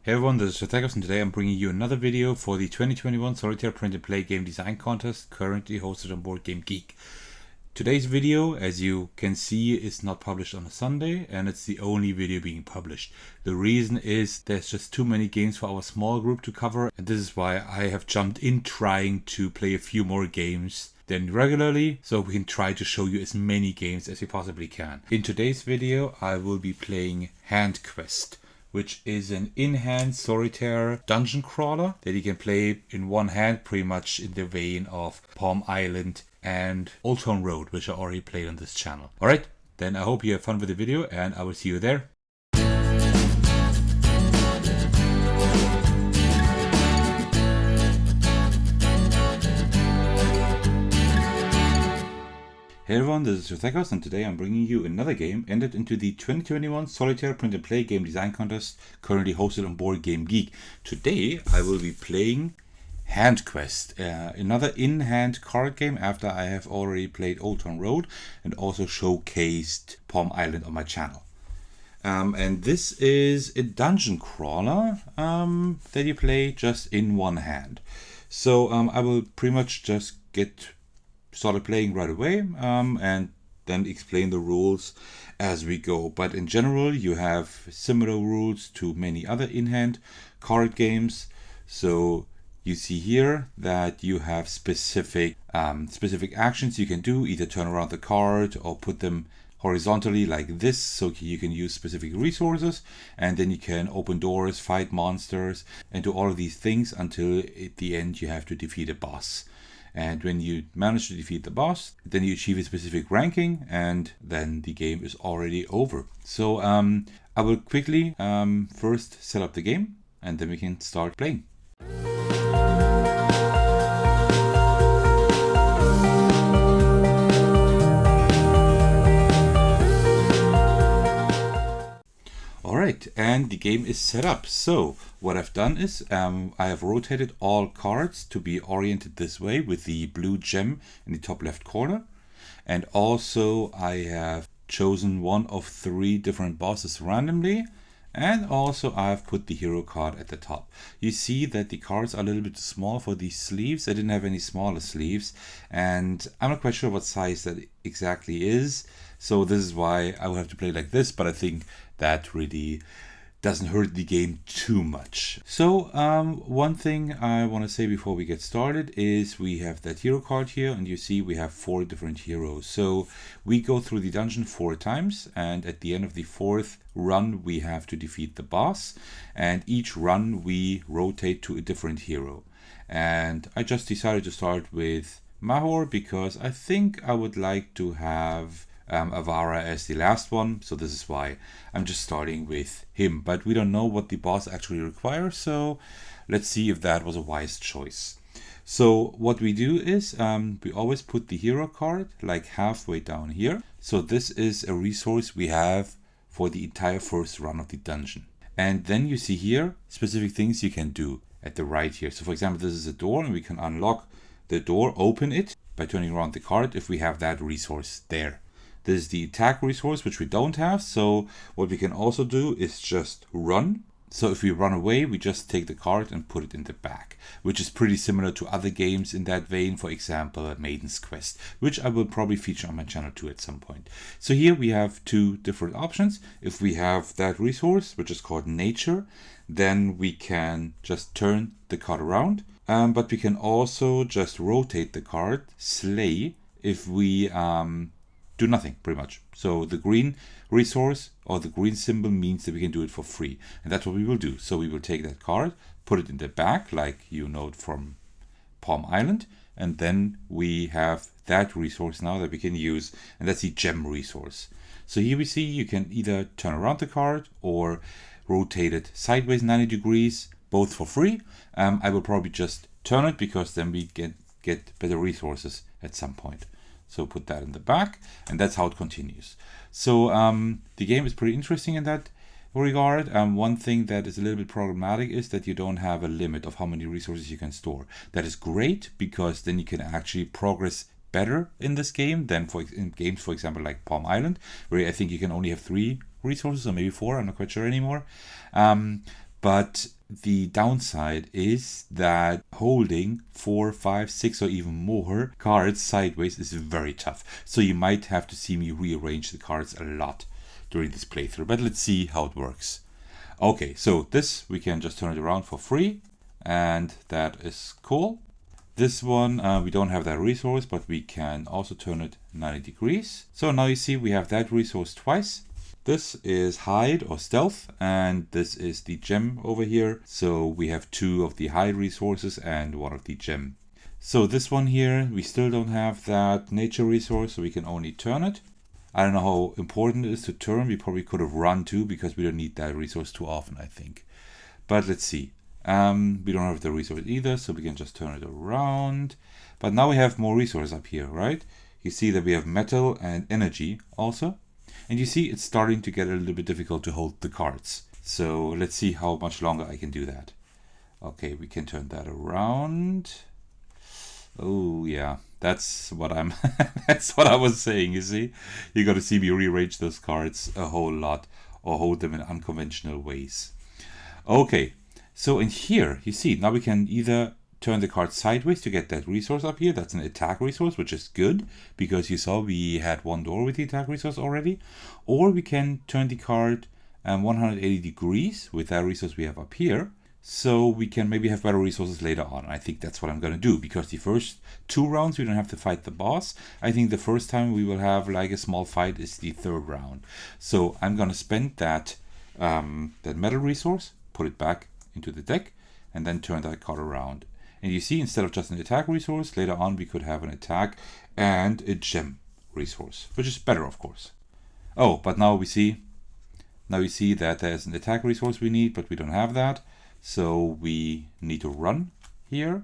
Hey everyone, this is Solitaire, and today I'm bringing you another video for the 2021 Solitaire Print and Play Game Design Contest, currently hosted on BoardGameGeek. Today's video, as you can see, is not published on a Sunday, and it's the only video being published. The reason is there's just too many games for our small group to cover, and this is why I have jumped in trying to play a few more games than regularly, so we can try to show you as many games as we possibly can. In today's video, I will be playing Handquest, which is an in-hand solitaire dungeon crawler that you can play in one hand, pretty much in the vein of Palm Island and Old Town Road, which I already played on this channel. Alright, then I hope you have fun with the video, and I will see you there. Hey everyone, this is Solitaire, and today I'm bringing you another game entered into the 2021 Solitaire Print and Play Game Design Contest, currently hosted on BoardGameGeek. Today I will be playing Handquest, another in-hand card game after I have already played Old Town Road and also showcased Palm Island on my channel. And this is a dungeon crawler that you play just in one hand. So I will pretty much just get started playing right away and then explain the rules as we go. But in general, you have similar rules to many other in-hand card games. So you see here that you have specific actions you can do, either turn around the card or put them horizontally like this, so you can use specific resources, and then you can open doors, fight monsters, and do all of these things until at the end you have to defeat a boss. And when you manage to defeat the boss, then you achieve a specific ranking, and then the game is already over. So I will quickly first set up the game, and then we can start playing. Alright, and the game is set up. So what I've done is I have rotated all cards to be oriented this way with the blue gem in the top left corner. And also I have chosen one of 3 different bosses randomly. And also I've put the hero card at the top. You see that the cards are a little bit small for these sleeves. I didn't have any smaller sleeves, and I'm not quite sure what size that exactly is. So this is why I will have to play like this, but I think that really doesn't hurt the game too much. So one thing I want to say before we get started is we have that hero card here, and you see we have 4 different heroes. So we go through the dungeon 4 times, and at the end of the 4th run we have to defeat the boss, and each run we rotate to a different hero. And I just decided to start with Mahor because I think I would like to have Avara as the last one, so this is why I'm just starting with him. But we don't know what the boss actually requires, so let's see if that was a wise choice. So what we do is we always put the hero card like halfway down here. So this is a resource we have for the entire first run of the dungeon. And then you see here specific things you can do at the right here. So for example, this is a door, and we can unlock the door, open it by turning around the card if we have that resource there. This is the attack resource, which we don't have. So what we can also do is just run. So if we run away, we just take the card and put it in the back, which is pretty similar to other games in that vein. For example, Maiden's Quest, which I will probably feature on my channel too at some point. So here we have 2 different options. If we have that resource, which is called Nature, then we can just turn the card around. But we can also just rotate the card, Slay, if we do nothing, pretty much. So the green resource or the green symbol means that we can do it for free. And that's what we will do. So we will take that card, put it in the back, like you know from Palm Island. And then we have that resource now that we can use. And that's the gem resource. So here we see you can either turn around the card or rotate it sideways 90 degrees, both for free. I will probably just turn it because then we get better resources at some point. So put that in the back, and that's how it continues. So the game is pretty interesting in that regard. One thing that is a little bit problematic is that you don't have a limit of how many resources you can store. That is great because then you can actually progress better in this game than in games, for example, like Palm Island, where I think you can only have 3 resources or maybe 4. I'm not quite sure anymore. But the downside is that holding 4, 5, 6 or even more cards sideways is very tough. So you might have to see me rearrange the cards a lot during this playthrough, but let's see how it works. Okay, so this we can just turn it around for free, and that is cool. This one, we don't have that resource, but we can also turn it 90 degrees. So now you see we have that resource twice. This is hide or stealth, and this is the gem over here. So we have 2 of the hide resources and 1 of the gem. So this one here, we still don't have that nature resource, so we can only turn it. I don't know how important it is to turn. We probably could have run too, because we don't need that resource too often, I think. But let's see. We don't have the resource either, so we can just turn it around. But now we have more resources up here, right? You see that we have metal and energy also. And you see it's starting to get a little bit difficult to hold the cards. So let's see how much longer I can do that. Okay, we can turn that around. Oh yeah, that's what I'm that's what I was saying, you see? You got to see me rearrange those cards a whole lot or hold them in unconventional ways. Okay. So in here, you see, now we can either turn the card sideways to get that resource up here. That's an attack resource, which is good, because you saw we had 1 door with the attack resource already. Or we can turn the card 180 degrees with that resource we have up here. So we can maybe have better resources later on. I think that's what I'm going to do, because the first 2 rounds we don't have to fight the boss. I think the first time we will have like a small fight is the 3rd round. So I'm going to spend that metal resource, put it back into the deck, and then turn that card around. And you see, instead of just an attack resource, later on we could have an attack and a gem resource, which is better, of course. Oh, but now we see that there's an attack resource we need, but we don't have that. So we need to run here.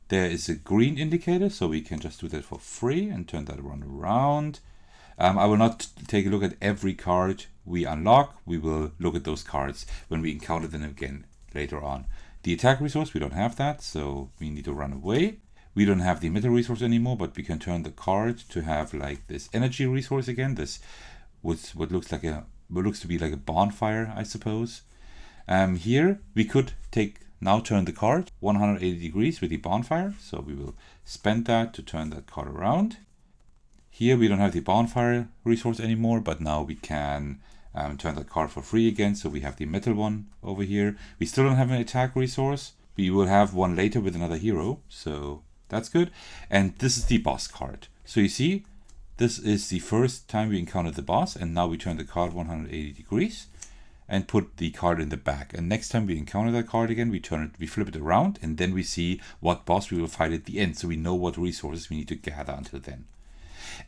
There is a green indicator, so we can just do that for free and turn that around. I will not take a look at every card we unlock. We will look at those cards when we encounter them again later on. The attack resource, we don't have that, so we need to run away. We don't have the metal resource anymore, but we can turn the card to have like this energy resource again. This what looks to be like a bonfire, I suppose. Here we could now turn the card 180 degrees with the bonfire, so we will spend that to turn that card around. Here we don't have the bonfire resource anymore, but now we can turn that card for free again, so we have the metal one over here. We still don't have an attack resource. We will have one later with another hero, so that's good. And this is the boss card. So you see, this is the first time we encountered the boss, and now we turn the card 180 degrees and put the card in the back. And next time we encounter that card again, we flip it around, and then we see what boss we will fight at the end, so we know what resources we need to gather until then.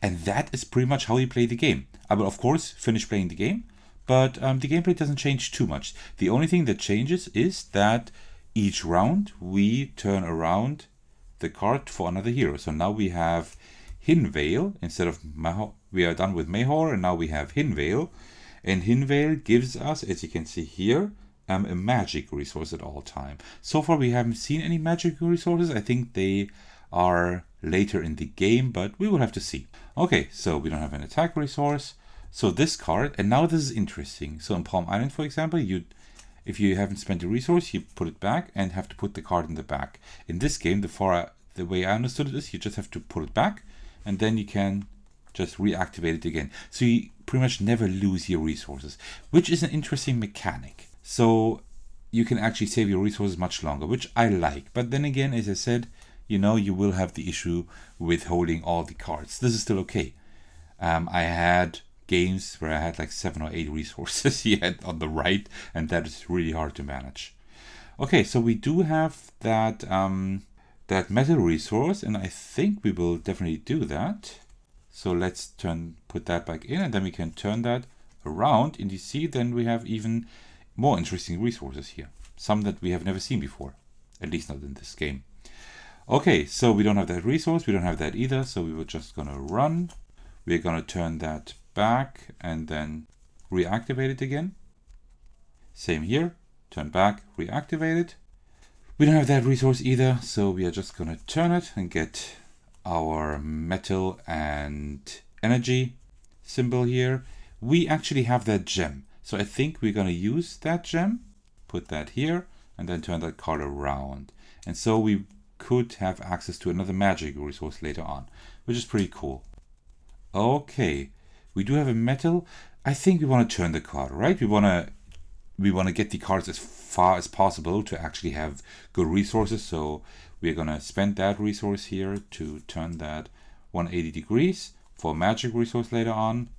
And that is pretty much how you play the game. I will, of course, finish playing the game, but the gameplay doesn't change too much. The only thing that changes is that each round we turn around the card for another hero. So now we have Hinvale instead of Mahor. We are done with Mahor, and now we have Hinvale. And Hinvale gives us, as you can see here, a magic resource at all time. So far we haven't seen any magic resources. I think they are later in the game, but we will have to see. Okay, so we don't have an attack resource. So this card, and now this is interesting. So in Palm Island, for example, if you haven't spent a resource, you put it back and have to put the card in the back. In this game, the way I understood it is you just have to put it back, and then you can just reactivate it again. So you pretty much never lose your resources, which is an interesting mechanic. So you can actually save your resources much longer, which I like. But then again, as I said, you will have the issue with holding all the cards. This is still okay. I had games where I had like 7 or 8 resources yet on the right, and that is really hard to manage. Okay, so we do have that metal resource, and I think we will definitely do that. So let's put that back in, and then we can turn that around, and you see then we have even more interesting resources here. Some that we have never seen before, at least not in this game. Okay, so we don't have that resource, we don't have that either, so we were just gonna run. We're gonna turn that back and then reactivate it again. Same here, turn back, reactivate it. We don't have that resource either, so we are just gonna turn it and get our metal and energy symbol here. We actually have that gem, so I think we're gonna use that gem, put that here, and then turn that card around. And so we could have access to another magic resource later on, which is pretty cool. Okay, we do have a metal. I think we want to turn the card, right? We want to get the cards as far as possible to actually have good resources. So we're going to spend that resource here to turn that 180 degrees for magic resource later on.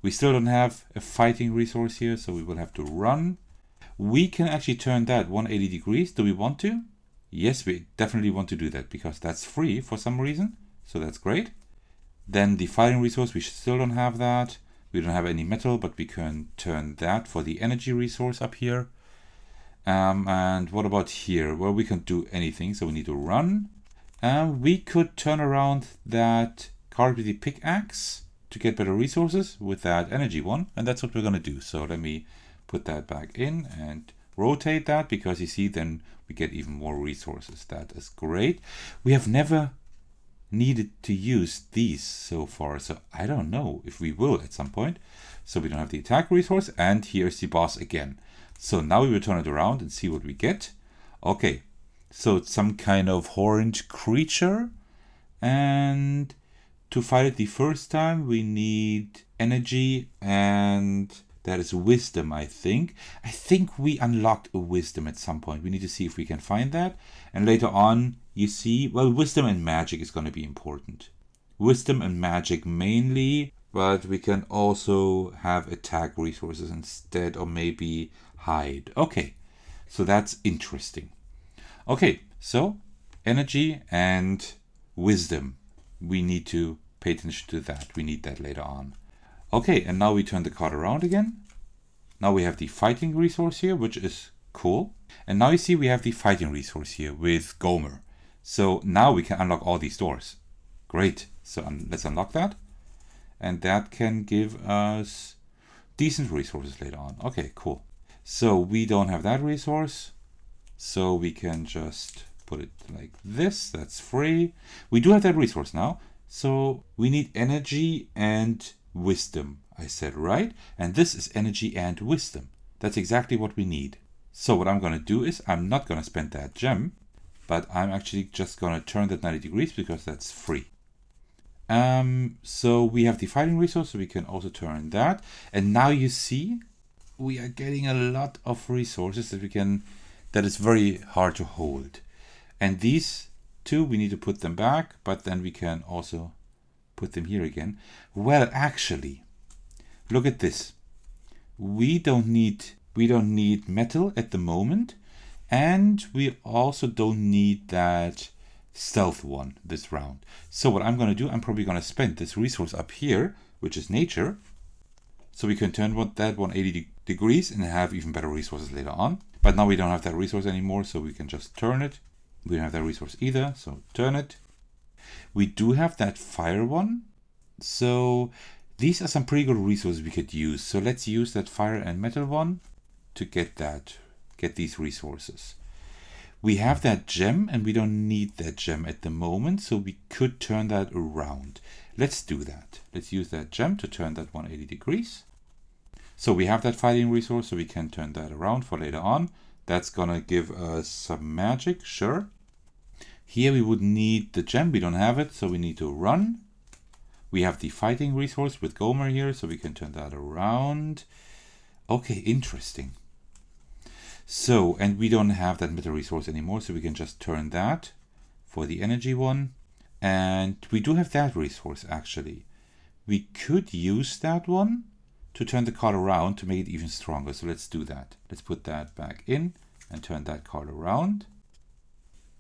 We still don't have a fighting resource here, so we will have to run. We can actually turn that 180 degrees. Do we want to? Yes, we definitely want to do that because that's free for some reason. So that's great. Then the fighting resource, we still don't have that. We don't have any metal, but we can turn that for the energy resource up here. And what about here? Well, we can't do anything, so we need to run. We could turn around that card with the pickaxe to get better resources with that energy one, and that's what we're going to do. So let me put that back in and rotate that, because you see, then we get even more resources. That is great. We have never needed to use these so far, so I don't know if we will at some point. So we don't have the attack resource, and here's the boss again. So now we will turn it around and see what we get. Okay, so it's some kind of horned creature, and to fight it the first time we need energy, and that is wisdom, I think. I think we unlocked a wisdom at some point. We need to see if we can find that. And later on, you see, well, wisdom and magic is going to be important. Wisdom and magic mainly, but we can also have attack resources instead, or maybe hide. Okay, so that's interesting. Okay, so energy and wisdom. We need to pay attention to that. We need that later on. Okay, and now we turn the card around again. Now we have the fighting resource here, which is cool. And now you see we have the fighting resource here with Gomer. So now we can unlock all these doors. Great. So let's unlock that. And that can give us decent resources later on. Okay, cool. So we don't have that resource. So we can just put it like this. That's free. We do have that resource now. So we need energy and wisdom, I said, right? And this is energy and wisdom. That's exactly what we need. So what I'm going to do is I'm not going to spend that gem, but I'm actually just going to turn that 90 degrees because that's free. So we have the fighting resource, so we can also turn that. And now you see we are getting a lot of resources that is very hard to hold. And these two, we need to put them back, but then we can also put them here again. Well, actually, look at this. We don't need metal at the moment, and we also don't need that stealth one this round. So what I'm going to do, I'm probably going to spend this resource up here, which is nature, so we can turn that 180 degrees and have even better resources later on. But now we don't have that resource anymore, so we can just turn it. We don't have that resource either, so turn it. We do have that fire one, so these are some pretty good resources we could use. So let's use that fire and metal one to get these resources. We have that gem, and we don't need that gem at the moment, so we could turn that around. Let's do that. Let's use that gem to turn that 180 degrees. So we have that fighting resource, so we can turn that around for later on. That's gonna give us some magic, sure. Here we would need the gem, we don't have it, so we need to run. We have the fighting resource with Gomer here, so we can turn that around. Okay, interesting. So, and we don't have that metal resource anymore, so we can just turn that for the energy one. And we do have that resource, actually. We could use that one to turn the card around to make it even stronger. So let's do that. Let's put that back in and turn that card around.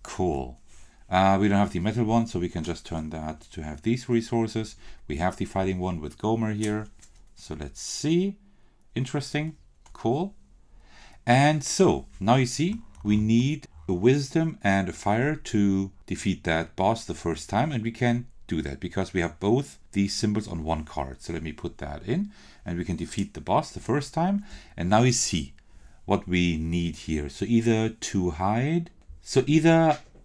Cool. We don't have the metal one, so we can just turn that to have these resources. We have the fighting one with Gomer here. So let's see. Interesting. Cool. And so now you see we need a wisdom and a fire to defeat that boss the first time, and we can do that because we have both these symbols on one card. So let me put that in, and we can defeat the boss the first time. And now you see what we need here. So either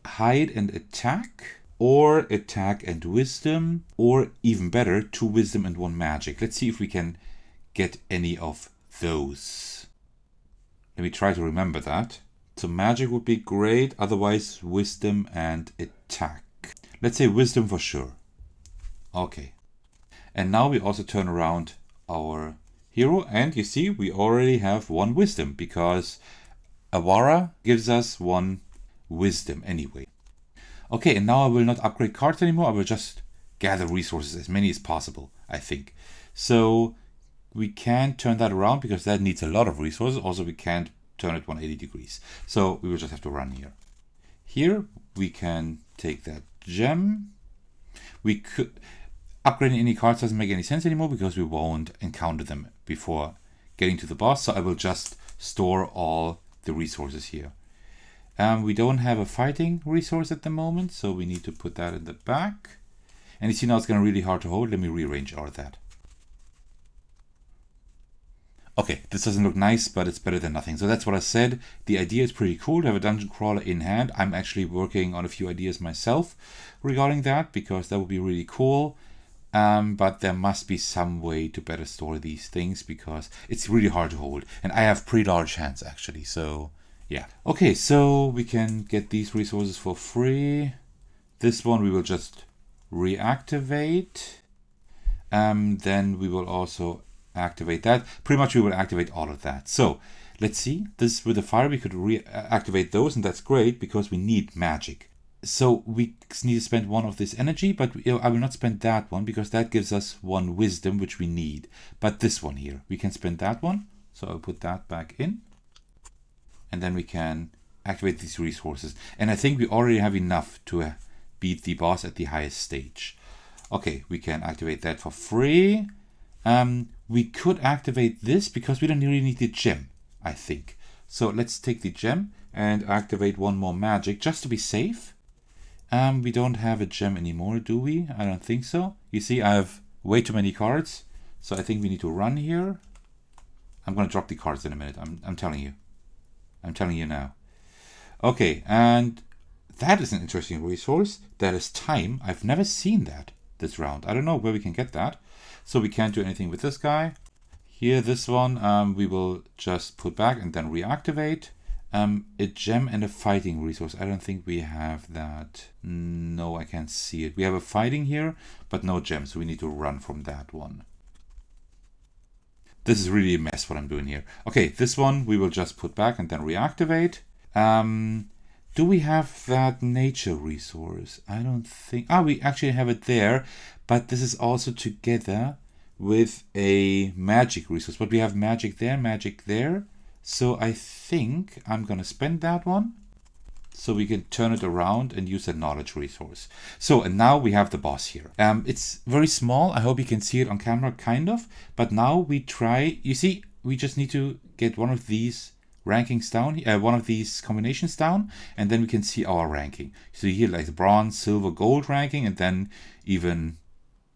hide and attack, or attack and wisdom, or even better, 2 wisdom and 1 magic. Let's see if we can get any of those. Let me try to remember that. So magic would be great, otherwise wisdom and attack. Let's say wisdom for sure. Okay. And now we also turn around our hero, and you see we already have 1 wisdom because Avara gives us 1 wisdom anyway. Okay, and now I will not upgrade cards anymore. I will just gather resources, as many as possible, I think. So we can't turn that around because that needs a lot of resources. Also, we can't turn it 180 degrees. So we will just have to run here. Here we can take that gem. We could upgrading any cards doesn't make any sense anymore because we won't encounter them before getting to the boss. So I will just store all the resources here. We don't have a fighting resource at the moment, so we need to put that in the back. And you see now it's going to be really hard to hold. Let me rearrange all of that. Okay, this doesn't look nice, but it's better than nothing. So that's what I said. The idea is pretty cool to have a dungeon crawler in hand. I'm actually working on a few ideas myself regarding that because that would be really cool. But there must be some way to better store these things because it's really hard to hold. And I have pretty large hands actually, so yeah. Okay, so we can get these resources for free. This one we will just reactivate. Then we will also activate that. Pretty much we will activate all of that. So let's see, this with the fire we could reactivate those, and that's great because we need magic. So we need to spend 1 of this energy, but I will not spend that one because that gives us 1 wisdom, which we need. But this one here, we can spend that one. So I'll put that back in. And then we can activate these resources. And I think we already have enough to beat the boss at the highest stage. Okay, we can activate that for free. We could activate this because we don't really need the gem, I think. So let's take the gem and activate 1 more magic just to be safe. We don't have a gem anymore, do we? I don't think so. You see, I have way too many cards. So I think we need to run here. I'm going to drop the cards in a minute. I'm telling you. I'm telling you now. Okay, and that is an interesting resource. That is time. I've never seen that this round. I don't know where we can get that. So we can't do anything with this guy. Here, this one, we will just put back and then reactivate. A gem and a fighting resource. I don't think we have that. No, I can't see it. We have a fighting here, but no gem. So we need to run from that one. This is really a mess what I'm doing here. Okay, this one we will just put back and then reactivate. Do we have that nature resource? I don't think... we actually have it there, but this is also together with a magic resource. But we have magic there. So I think I'm going to spend that one so we can turn it around and use a knowledge resource. So, and now we have the boss here. It's very small. I hope you can see it on camera, kind of. But now we try, you see, we just need to get 1 of these rankings down, 1 of these combinations down, and then we can see our ranking. So here like the bronze, silver, gold ranking, and then even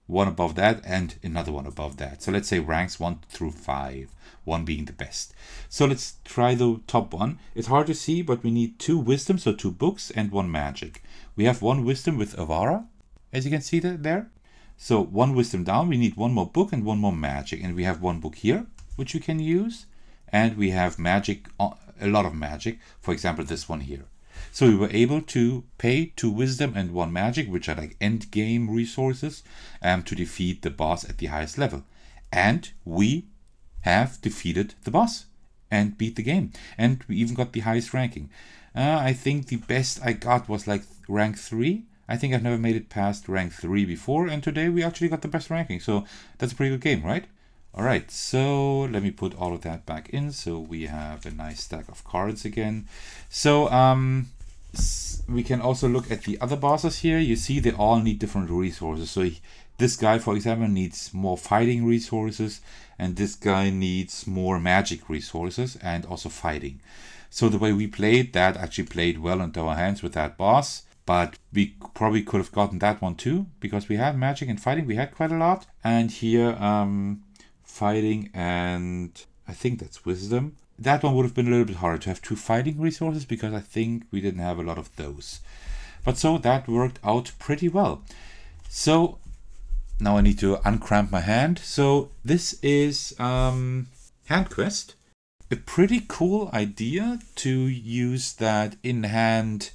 1 above that and another 1 above that. So let's say ranks 1 through 5, 1 being the best. So let's try the top one. It's hard to see, but we need 2 wisdom, so 2 books and 1 magic. We have 1 wisdom with Avara, as you can see that there. So 1 wisdom down, we need 1 more book and 1 more magic. And we have 1 book here, which we can use. And we have magic, a lot of magic. For example, this one here. So we were able to pay 2 wisdom and 1 magic, which are like end game resources, to defeat the boss at the highest level. And we have defeated the boss and beat the game. And we even got the highest ranking. I think the best I got was like rank 3. I think I've never made it past rank 3 before. And today we actually got the best ranking. So that's a pretty good game, right? All right, so let me put all of that back in. So we have a nice stack of cards again. So we can also look at the other bosses here. You see they all need different resources. So this guy, for example, needs more fighting resources. And this guy needs more magic resources and also fighting. So the way we played, that actually played well into our hands with that boss. But we probably could have gotten that one too. Because we had magic and fighting. We had quite a lot. And here... fighting and I think that's wisdom. That one would have been a little bit harder to have 2 fighting resources because I think we didn't have a lot of those. But so that worked out pretty well. So now I need to uncramp my hand. So this is Handquest. a pretty cool idea to use that in-hand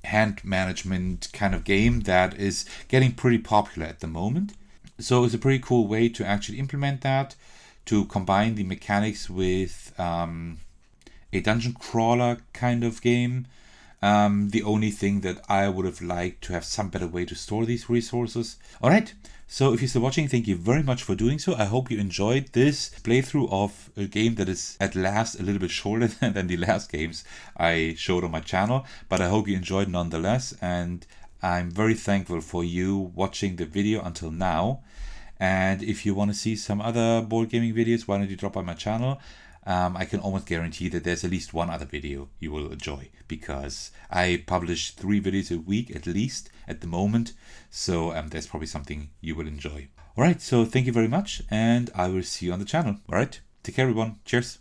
hand management kind of game that is getting pretty popular at the moment. So it's a pretty cool way to actually implement that, to combine the mechanics with a dungeon crawler kind of game. The only thing that I would have liked to have some better way to store these resources. Alright, so if you're still watching, thank you very much for doing so. I hope you enjoyed this playthrough of a game that is at last a little bit shorter than the last games I showed on my channel, but I hope you enjoyed nonetheless, and I'm very thankful for you watching the video until now. And if you want to see some other board gaming videos, why don't you drop by my channel? I can almost guarantee that there's at least one other video you will enjoy, because I publish 3 videos a week at least at the moment. So there's probably something you will enjoy. Alright, so thank you very much, and I will see you on the channel. Alright, take care everyone. Cheers.